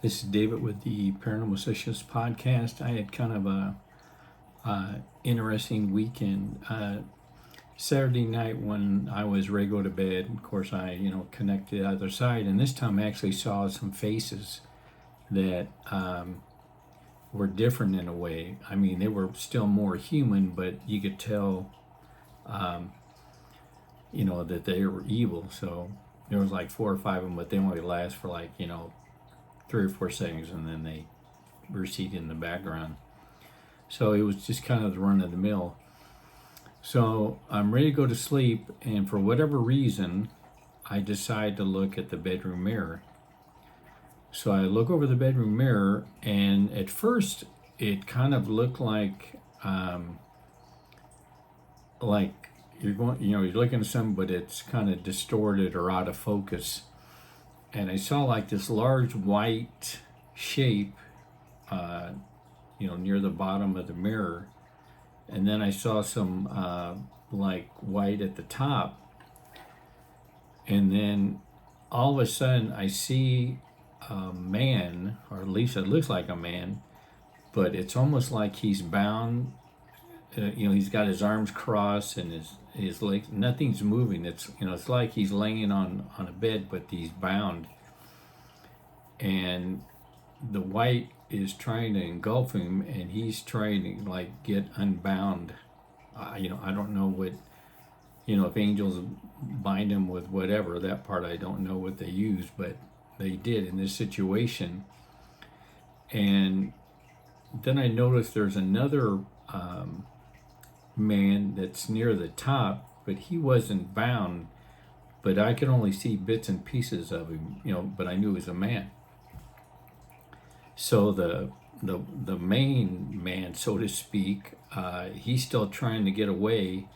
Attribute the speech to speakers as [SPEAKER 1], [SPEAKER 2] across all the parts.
[SPEAKER 1] This is David with the Paranormal-Activity podcast. I had kind of a interesting weekend. Saturday night when I was ready to go to bed, of course I connected the other side, and this time I actually saw some faces that were different in a way. I mean, they were still more human, but you could tell that they were evil. So there was like 4 or 5 of them, but they only last for 3 or 4 seconds, and then they recede in the background. So it was just kind of the run of the mill. So I'm ready to go to sleep, and for whatever reason, I decide to look at the bedroom mirror. So I look over the bedroom mirror, and at first it kind of looked like you're looking at something, but it's kind of distorted or out of focus. And I saw like this large white shape, near the bottom of the mirror. And then I saw some white at the top. And then all of a sudden I see a man, or at least it looks like a man, but it's almost like he's bound. He's got his arms crossed and his legs, nothing's moving. It's like he's laying on a bed, but he's bound. And the white is trying to engulf him, and he's trying to get unbound. I don't know what, if angels bind him with whatever, that part I don't know what they use, but they did in this situation. And then I noticed there's another man that's near the top, but he wasn't bound, but I could only see bits and pieces of him, but I knew he was a man. So the main man, so to speak, he's still trying to get away,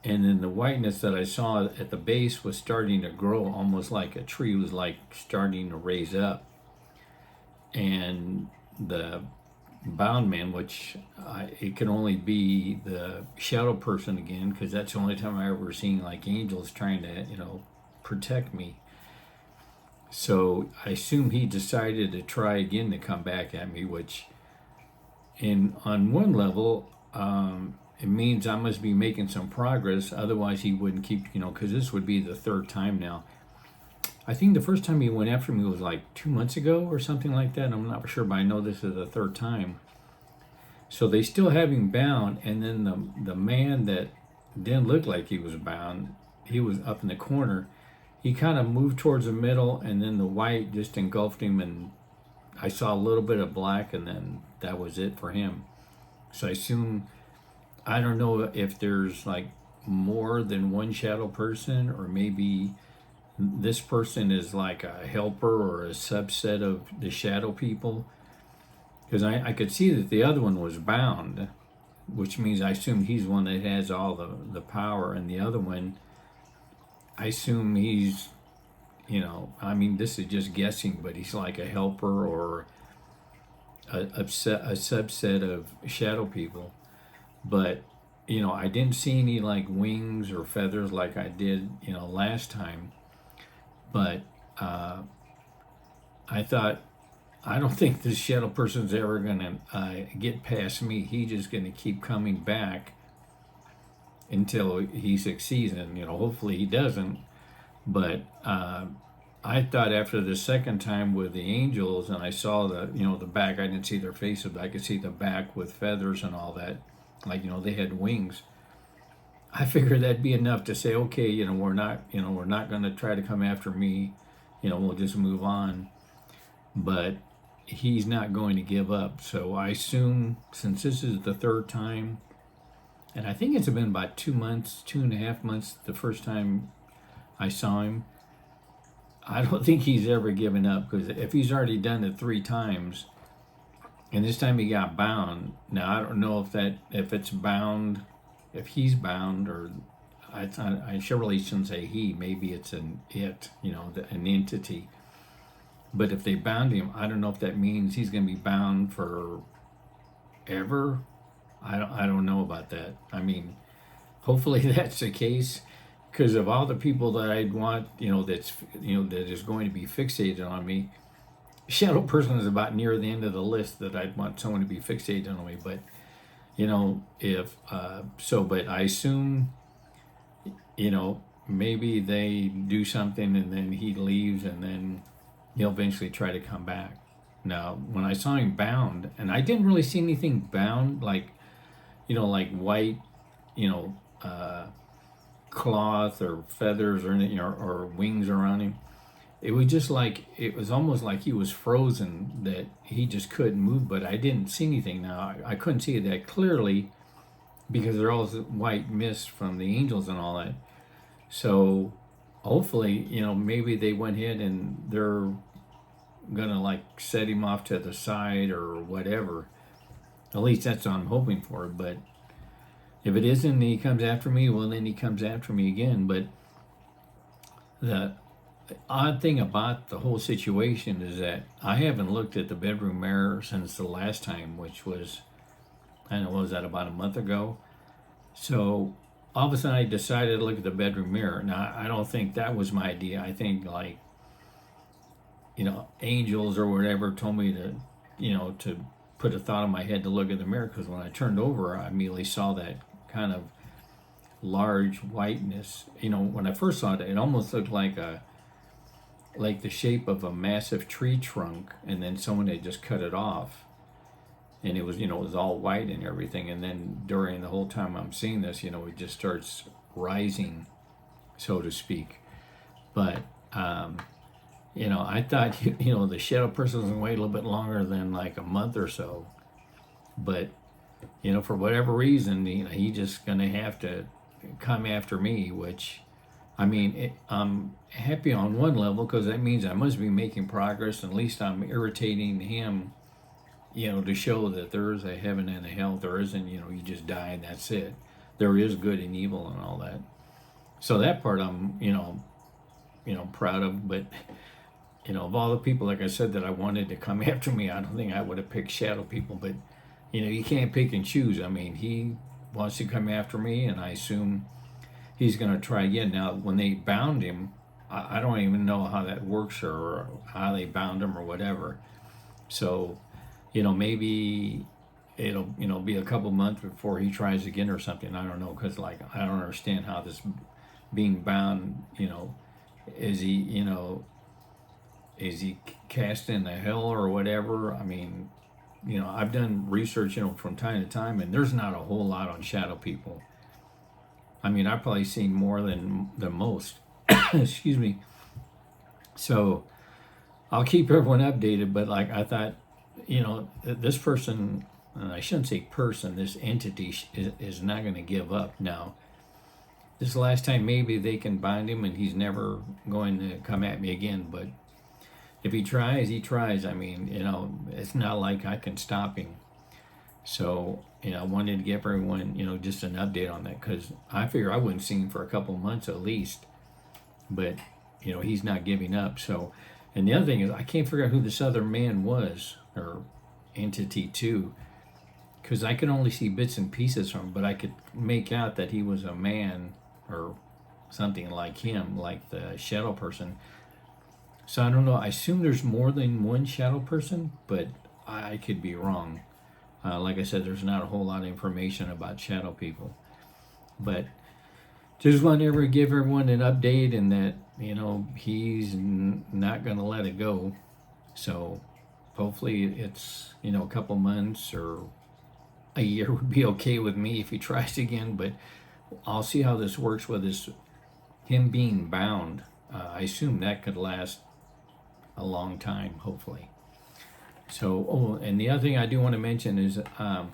[SPEAKER 1] and then the whiteness that I saw at the base was starting to grow, almost like a tree was starting to raise up. And the bound man, which it can only be the shadow person again, because that's the only time I ever seen angels trying to protect me. So I assume he decided to try again to come back at me, which on one level it means I must be making some progress, otherwise he wouldn't keep, because this would be the third time now. I think the first time he went after me was 2 months ago or something like that. I'm not sure, but I know this is the third time. So they still have him bound, and then the man that didn't look like he was bound, he was up in the corner. He kind of moved towards the middle, and then the white just engulfed him, and I saw a little bit of black, and then that was it for him. So I assume, I don't know if there's more than one shadow person, or maybe this person is like a helper or a subset of the shadow people, because I could see that the other one was bound, which means I assume he's one that has all the power, and the other one, I assume he's, this is just guessing, but he's like a helper or a subset of shadow people. But I didn't see any wings or feathers like I did last time. But I thought, I don't think this shadow person's ever gonna get past me. He's just gonna keep coming back until he succeeds, and hopefully he doesn't. But I thought after the second time with the angels, and I saw the back, I didn't see their faces, but I could see the back with feathers and all that, they had wings. I figured that'd be enough to say, okay, we're not going to try to come after me, we'll just move on. But he's not going to give up. So I assume, since this is the third time, and I think it's been about 2 months, 2.5 months, the first time I saw him, I don't think he's ever given up, because if he's already done it 3 times, and this time he got bound. Now I don't know if it's bound, if he's bound, or I surely shouldn't say he. Maybe it's an entity. But if they bound him, I don't know if that means he's going to be bound for ever. I don't know about that. I mean, hopefully that's the case, because of all the people that I'd want, that is going to be fixated on me, shadow person is about near the end of the list that I'd want someone to be fixated on me. But if but I assume maybe they do something and then he leaves and then he'll eventually try to come back. Now, when I saw him bound, and I didn't really see anything bound, like like white, you know, uh, cloth or feathers or anything, or wings around him. It was just like, it was almost like he was frozen, that he just couldn't move. But I didn't see anything. Now I couldn't see it that clearly because they're all white mist from the angels and all that. So hopefully, maybe they went ahead and they're gonna like set him off to the side or whatever. At least that's what I'm hoping for. But if it isn't, and he comes after me, well, then he comes after me again. But the odd thing about the whole situation is that I haven't looked at the bedroom mirror since the last time, which was, I don't know, what was that, about a month ago? So all of a sudden I decided to look at the bedroom mirror. Now, I don't think that was my idea. I think, like, angels or whatever told me to put a thought in my head to look at the mirror, because when I turned over, I immediately saw that kind of large whiteness. When I first saw it, it almost looked like the shape of a massive tree trunk, and then someone had just cut it off, and it was it was all white and everything. And then during the whole time I'm seeing this, it just starts rising, so to speak. But I thought the shadow person was gonna wait a little bit longer than like a month or so, but for whatever reason, he just gonna have to come after me, which, I mean, I'm happy on one level, because that means I must be making progress. At least I'm irritating him, to show that there is a heaven and a hell. There isn't, you just die and that's it. There is good and evil and all that. So that part I'm, proud of. But, of all the people, like I said, that I wanted to come after me, I don't think I would have picked shadow people. But, you can't pick and choose. I mean, he wants to come after me, and I assume he's going to try again. Now, when they bound him, I don't even know how that works, or how they bound him or whatever. So, maybe it'll, be a couple months before he tries again or something. I don't know, because, like, I don't understand how this being bound, is he, is he cast into hell or whatever? I mean, I've done research, from time to time, and there's not a whole lot on shadow people. I mean, I've probably seen more than most. Excuse me. So I'll keep everyone updated. But, like, I thought, this person, I shouldn't say person, this entity is not going to give up. Now, this is the last time maybe they can bind him, and he's never going to come at me again. But if he tries, he tries. I mean, it's not like I can stop him. So, I wanted to give everyone, just an update on that, because I figure I wouldn't see him for a couple months at least. But, he's not giving up. So, and the other thing is, I can't figure out who this other man was, or entity too, because I could only see bits and pieces from him, but I could make out that he was a man or something like him, like the shadow person. So I don't know. I assume there's more than one shadow person, but I could be wrong. Like I said, there's not a whole lot of information about shadow people. But just want to give everyone an update, and that, he's not going to let it go. So hopefully it's, a couple months or a year would be okay with me if he tries again. But I'll see how this works with him being bound. I assume that could last a long time, hopefully. So, and the other thing I do want to mention is, I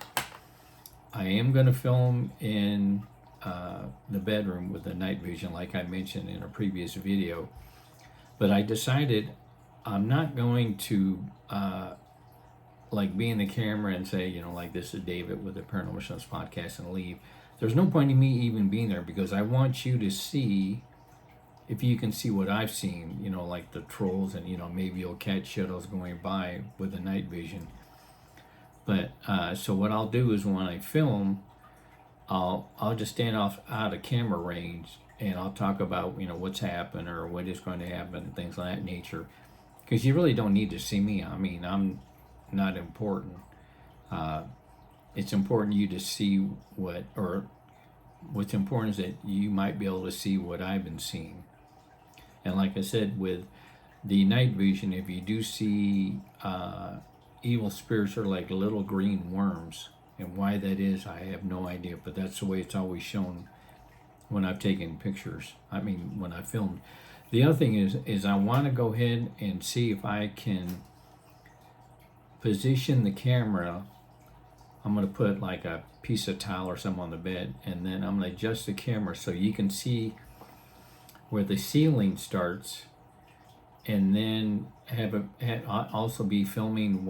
[SPEAKER 1] am going to film in the bedroom with the night vision, like I mentioned in a previous video. But I decided I'm not going to like be in the camera and say, like, this is David with the Paranormal Shows podcast, and leave. There's no point in me even being there, because I want you to see, if you can see what I've seen, like the trolls, and maybe you'll catch shadows going by with the night vision. But so what I'll do is, when I film, I'll just stand out of camera range, and I'll talk about what's happened or what is going to happen, things of that nature. because you really don't need to see me. I mean, I'm not important. It's important you to see what's important is that you might be able to see what I've been seeing. And like I said, with the night vision, if you do see evil spirits are like little green worms, and why that is, I have no idea, but that's the way it's always shown when I've taken pictures. I mean, when I filmed. The other thing is I want to go ahead and see if I can position the camera. I'm going to put like a piece of towel or something on the bed, and then I'm going to adjust the camera so you can see where the ceiling starts, and then also be filming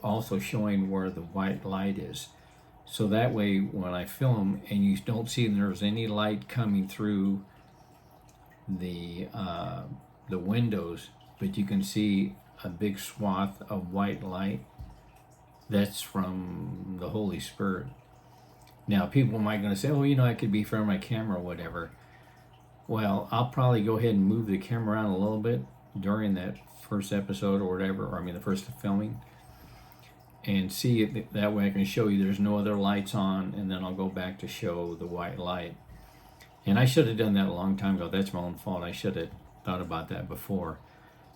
[SPEAKER 1] also showing where the white light is. So that way when I film and you don't see there's any light coming through the windows, but you can see a big swath of white light, that's from the Holy Spirit. Now people might gonna say, oh, I could be from my camera or whatever. Well, I'll probably go ahead and move the camera around a little bit during that first episode or whatever, or the first filming, and see it that way. I can show you there's no other lights on, and then I'll go back to show the white light. And I should have done that a long time ago. That's my own fault. I should have thought about that before.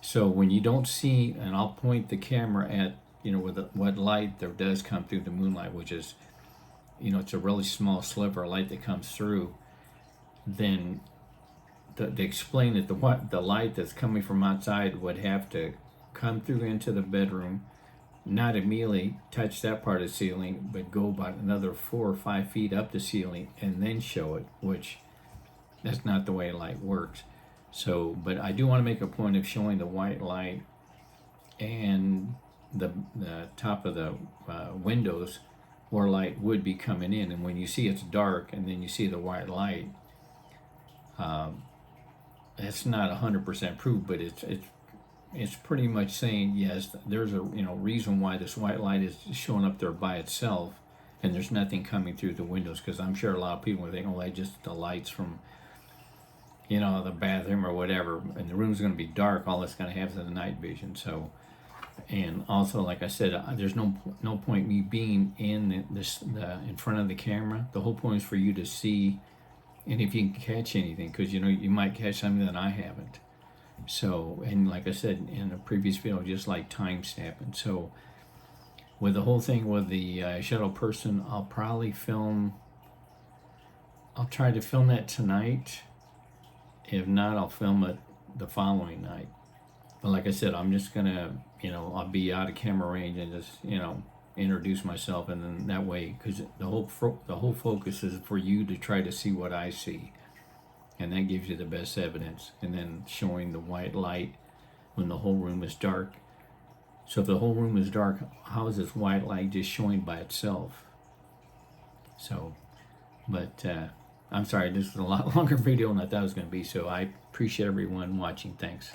[SPEAKER 1] So when you don't see, and I'll point the camera at, with what light there does come through the moonlight, which is, it's a really small sliver of light that comes through, then they explain that the light that's coming from outside would have to come through into the bedroom, not immediately touch that part of the ceiling, but go about another 4 or 5 feet up the ceiling and then show it, which that's not the way light works. So, but I do want to make a point of showing the white light and the top of the windows where light would be coming in. And when you see it's dark and then you see the white light, it's not 100% proof, but it's pretty much saying yes, there's a reason why this white light is showing up there by itself, and there's nothing coming through the windows. Because I'm sure a lot of people think, oh, that's just the lights from the bathroom or whatever, and the room's going to be dark. All it's going to have is the night vision. So, and also, like I said, there's no point me being in in front of the camera. The whole point is for you to see. And if you can catch anything, because you might catch something that I haven't. So, and like I said in a previous video, just like time stamping. So, with the whole thing with the shadow person, I'll try to film that tonight. If not, I'll film it the following night. But like I said, I'm just gonna, I'll be out of camera range and just, introduce myself, and then that way, because the whole focus is for you to try to see what I see, and that gives you the best evidence. And then showing the white light when the whole room is dark. So if the whole room is dark, how is this white light just showing by itself? So, but I'm sorry, this was a lot longer video than I thought it was going to be. So I appreciate everyone watching. Thanks.